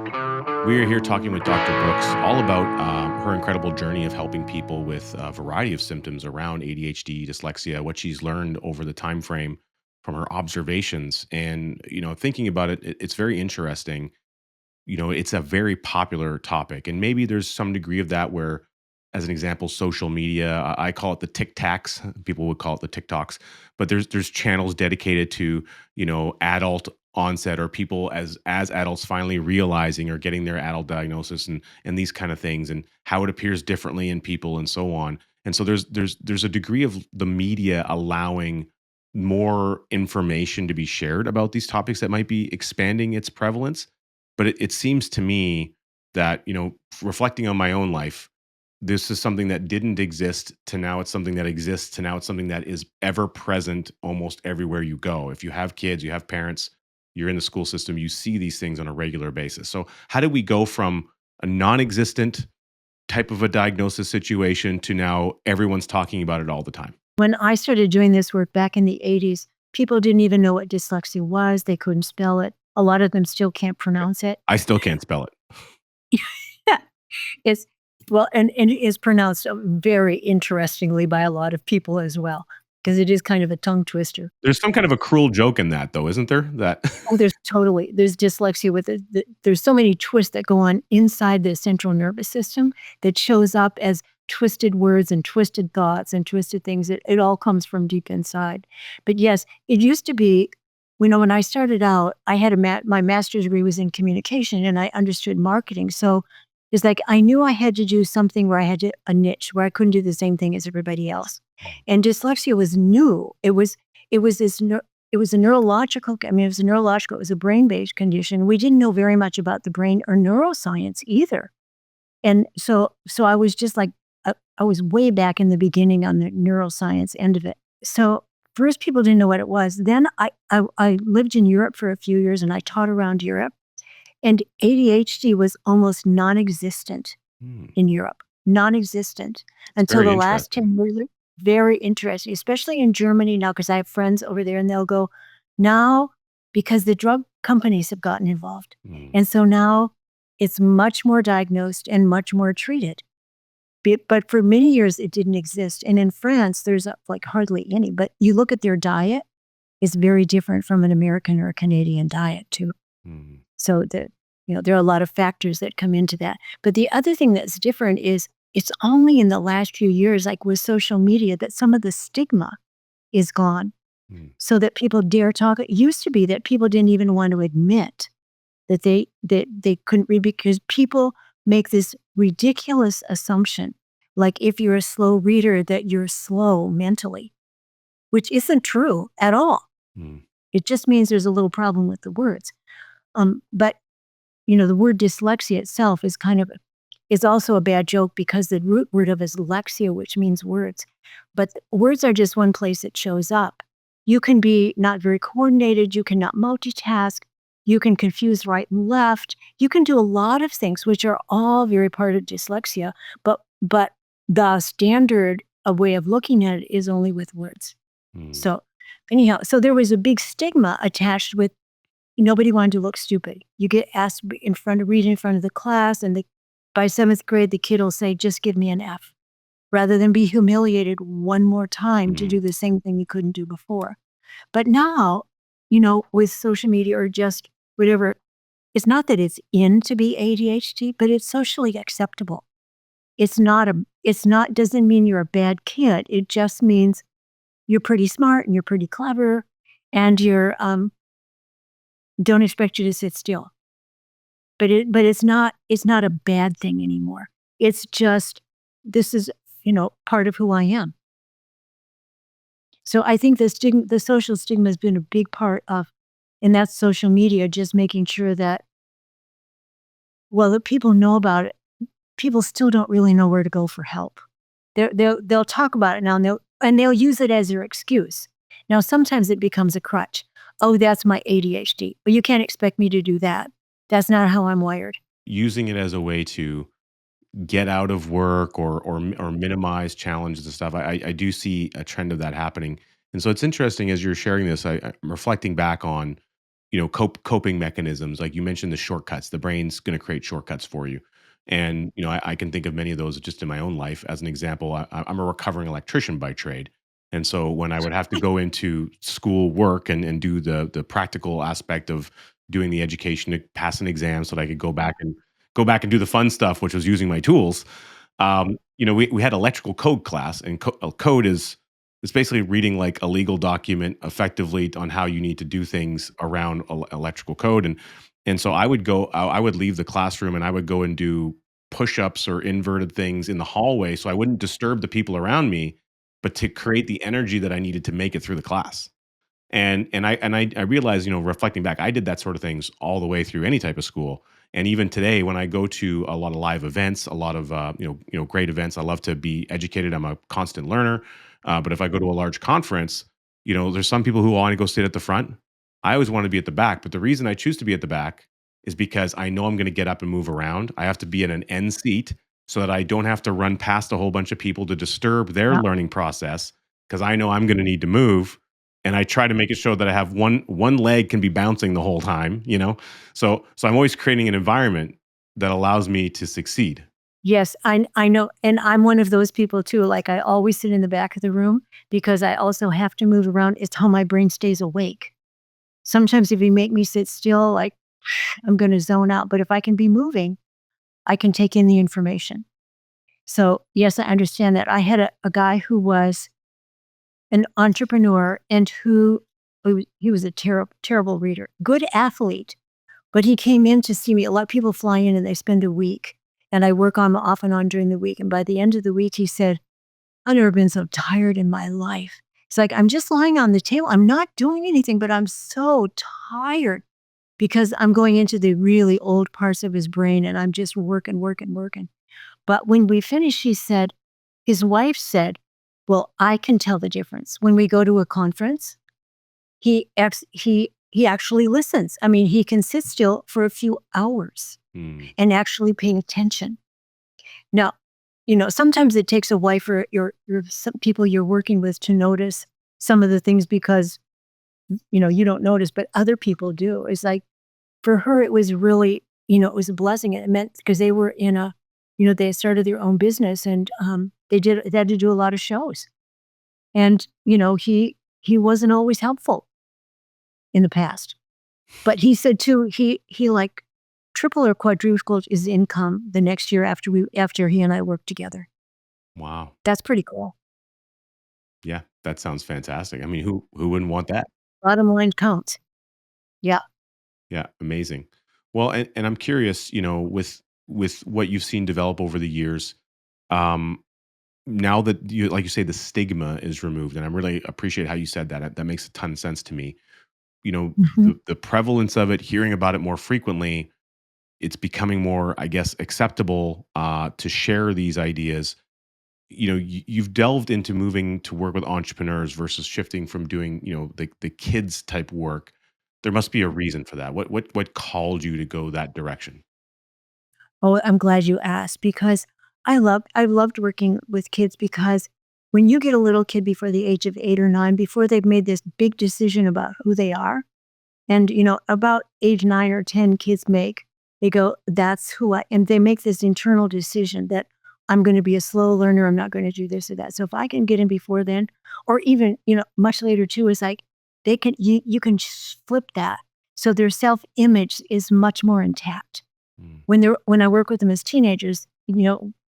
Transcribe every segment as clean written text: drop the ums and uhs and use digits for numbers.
We are here talking with Dr. Brooks all about her incredible journey of helping people with a variety of symptoms around ADHD, dyslexia, what she's learned over the time frame from her observations. And thinking about it, it's very interesting. It's a very popular topic, and maybe there's some degree of that where, as an example, social media. I call it the TikToks. People would call it the TikToks, but there's channels dedicated to adult onset, or people as adults finally realizing or getting their adult diagnosis, and these kind of things, and how it appears differently in people and so on. And so there's a degree of the media allowing more information to be shared about these topics that might be expanding its prevalence. But it seems to me that, reflecting on my own life, this is something that didn't exist to now it's something that exists to now it's something that is ever present almost everywhere you go. If you have kids, you have parents, you're in the school system, you see these things on a regular basis. So how did we go from a non-existent type of a diagnosis situation to now everyone's talking about it all the time? When I started doing this work back in the 80s, people didn't even know what dyslexia was. They couldn't spell it. A lot of them still can't pronounce it. I still can't spell it. It's well, and it is pronounced very interestingly by a lot of people as well, because it is kind of a tongue twister. There's some kind of a cruel joke in that, though, isn't there? That Oh, there's dyslexia with it. There's so many twists that go on inside the central nervous system that shows up as twisted words and twisted thoughts and twisted things. It all comes from deep inside. But yes, it used to be, when I started out, I had my master's degree was in communication, and I understood marketing. So it's like I knew I had to do something where I had a niche where I couldn't do the same thing as everybody else. And dyslexia was new. It was this it was a neurological, it was a brain-based condition. We didn't know very much about the brain or neuroscience either. And so I was just like, I was way back in the beginning on the neuroscience end of it. So first people didn't know what it was. Then I lived in Europe for a few years, and I taught around Europe. And ADHD was almost non-existent Hmm, in Europe, non-existent until very the last interesting. 10 years. Very interesting, especially in Germany now, because I have friends over there, and they'll go, now, because the drug companies have gotten involved. Hmm. And so now it's much more diagnosed and much more treated. But for many years, it didn't exist. And in France, there's like hardly any. But you look at their diet, it's very different from an American or a Canadian diet, too. Hmm. So there are a lot of factors that come into that. But the other thing that's different is it's only in the last few years, like with social media, that some of the stigma is gone, Hmm. so that people dare talk. It used to be that people didn't even want to admit that they couldn't read, because people make this ridiculous assumption, like if you're a slow reader, that you're slow mentally, which isn't true at all. Hmm. It just means there's a little problem with the words. But the word dyslexia itself is also a bad joke, because the root word of it is lexia, which means words. But words are just one place it shows up. You can be not very coordinated. You cannot multitask. You can confuse right and left. You can do a lot of things, which are all very part of dyslexia. But the standard way of looking at it is only with words. Hmm. So anyhow, so there was a big stigma attached with, nobody wanted to look stupid. You get asked read in front of the class, and by 7th grade, the kid will say, just give me an F, rather than be humiliated one more time to Hmm. do the same thing you couldn't do before. But now, with social media or just whatever, it's not that it's in to be ADHD, but it's socially acceptable. Doesn't mean you're a bad kid. It just means you're pretty smart and you're pretty clever, and don't expect you to sit still. But it's not a bad thing anymore. It's just, this is, part of who I am. So I think the social stigma has been a big part of, and that's social media, just making sure that, well, that people know about it. People still don't really know where to go for help. They'll talk about it now, and they'll use it as their excuse. Now, sometimes it becomes a crutch. Oh, that's my ADHD. Well, you can't expect me to do that. That's not how I'm wired. Using it as a way to get out of work, or minimize challenges and stuff. I do see a trend of that happening. And so it's interesting as you're sharing this, I'm reflecting back on, coping mechanisms. Like you mentioned, the shortcuts. The brain's going to create shortcuts for you. And I can think of many of those just in my own life. As an example, I'm a recovering electrician by trade, and so when I would have to go into school work and do the practical aspect of doing the education to pass an exam, so that I could go back and do the fun stuff, which was using my tools. We had electrical code class, and code is basically reading like a legal document effectively on how you need to do things around electrical code. And so I would leave the classroom and I would go and do push-ups or inverted things in the hallway so I wouldn't disturb the people around me, but to create the energy that I needed to make it through the class. And I realized, reflecting back, I did that sort of things all the way through any type of school. And even today, when I go to a lot of live events, a lot of great events, I love to be educated. I'm a constant learner. But if I go to a large conference, there's some people who want to go sit at the front. I always want to be at the back. But the reason I choose to be at the back is because I know I'm going to get up and move around. I have to be in an end seat so that I don't have to run past a whole bunch of people to disturb their Yeah. learning process, because I know I'm going to need to move, and I try to make it show that I have one leg can be bouncing the whole time. So I'm always creating an environment that allows me to succeed. Yes, I know, and I'm one of those people too. Like I always sit in the back of the room because I also have to move around. It's how my brain stays awake. Sometimes if you make me sit still, like I'm going to zone out. But if I can be moving, I can take in the information. So yes, I understand that. I had a guy who was an entrepreneur and he was a terrible reader, good athlete, but he came in to see me. A lot of people fly in and they spend a week, and I work on off and on during the week. And by the end of the week, he said, "I've never been so tired in my life." It's like, I'm just lying on the table. I'm not doing anything, but I'm so tired because I'm going into the really old parts of his brain and I'm just working, working, working. But when we finished, his wife said, "Well, I can tell the difference. When we go to a conference, he actually listens. I mean, he can sit still for a few hours Mm. and actually paying attention." Now, sometimes it takes a while for your some people you're working with to notice some of the things because, you don't notice, but other people do. It's like for her, it was really, it was a blessing. It meant because they were they started their own business and they had to do a lot of shows. And, he wasn't always helpful in the past. But he said too, he like triple or quadrupled his income the next year after he and I worked together. Wow. That's pretty cool. Yeah, that sounds fantastic. I mean, who wouldn't want that? Bottom line counts. Yeah. Yeah, amazing. Well, and I'm curious, with what you've seen develop over the years, um, now that like you say, the stigma is removed, and I really appreciate how you said that. That makes a ton of sense to me. Mhm. The prevalence of it, hearing about it more frequently, it's becoming more, I guess, acceptable to share these ideas. You've delved into moving to work with entrepreneurs versus shifting from doing, the kids type work. There must be a reason for that. What called you to go that direction? Oh, I'm glad you asked because I loved working with kids because when you get a little kid before the age of 8 or 9, before they've made this big decision about who they are, and, about age 9 or 10, kids they go, "That's who I," and they make this internal decision that I'm gonna be a slow learner, I'm not gonna do this or that. So if I can get in before then, or even, much later too, is like you can flip that. So their self-image is much more intact. Mm. When I work with them as teenagers,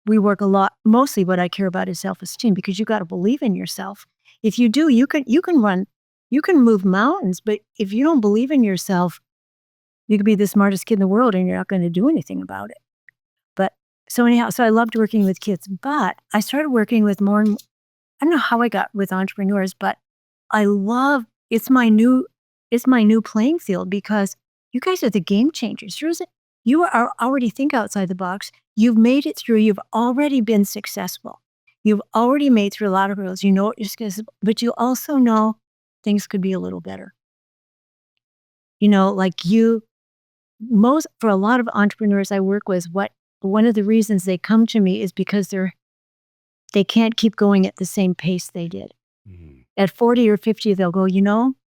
we work a lot, mostly what I care about is self-esteem because you gotta believe in yourself. If you do, you can move mountains, but if you don't believe in yourself, you could be the smartest kid in the world and you're not gonna do anything about it. But so anyhow, so I loved working with kids, but I started working with more and I don't know how I got with entrepreneurs, but I love it's my new playing field because you guys are the game changers. You are already think outside the box. You've made it through. You've already been successful. You've already made through a lot of hurdles. You know what you're successful, but you also know things could be a little better. Like most for a lot of entrepreneurs I work with, what one of the reasons they come to me is because they can't keep going at the same pace they did. Mm. At 40 or 50, they'll go,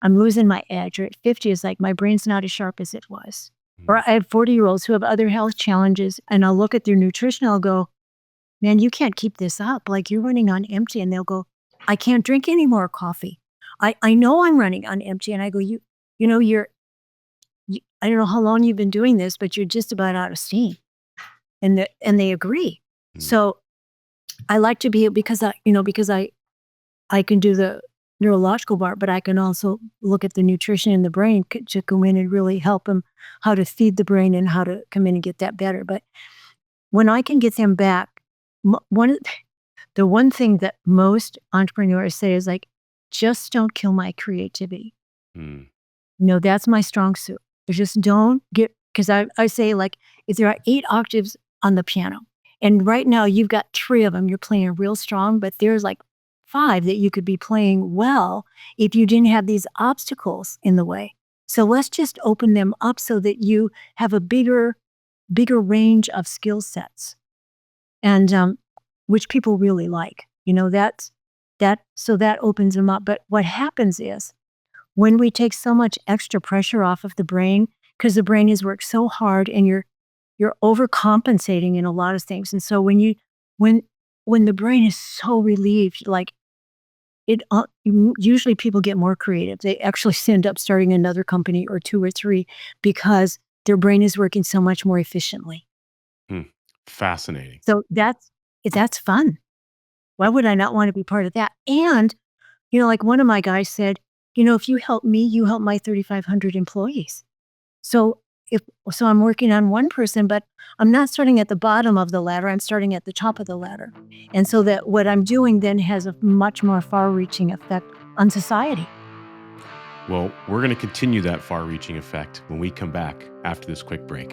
I'm losing my edge. Or at 50, it's like my brain's not as sharp as it was. Or Mm, I have 40-year-olds who have other health challenges, and I'll look at their nutrition, I'll go, "Man, you can't keep this up. Like, you're running on empty." And they'll go, "I can't drink any more coffee. I know I'm running on empty." And I go, you know, I don't know how long you've been doing this, but you're just about out of steam." And they agree. mm, So I like to be, because I can do the neurological part, but I can also look at the nutrition in the brain to go in and really help them how to feed the brain and how to come in and get that better. But when I can get them back, the one thing that most entrepreneurs say is like, just don't kill my creativity. mm, That's my strong suit. Just don't get, because I say, like, if there are 8 octaves on the piano, and right now you've got 3 of them, you're playing real strong, but there's like 5 that you could be playing well if you didn't have these obstacles in the way. So let's just open them up so that you have a bigger range of skill sets, and which people really like. So that opens them up. But what happens is, when we take so much extra pressure off of the brain, because the brain has worked so hard and you're overcompensating in a lot of things. And so when when the brain is so relieved, like, usually people get more creative. They actually end up starting another company or 2 or 3, because their brain is working so much more efficiently. mm. Fascinating. So that's fun. Why would I not want to be part of that? And, like one of my guys said, "If you help me, you help my 3,500 employees." So if so I'm working on one person, but I'm not starting at the bottom of the ladder, I'm starting at the top of the ladder. And so that what I'm doing then has a much more far-reaching effect on society. Well, we're going to continue that far reaching effect when we come back after this quick break.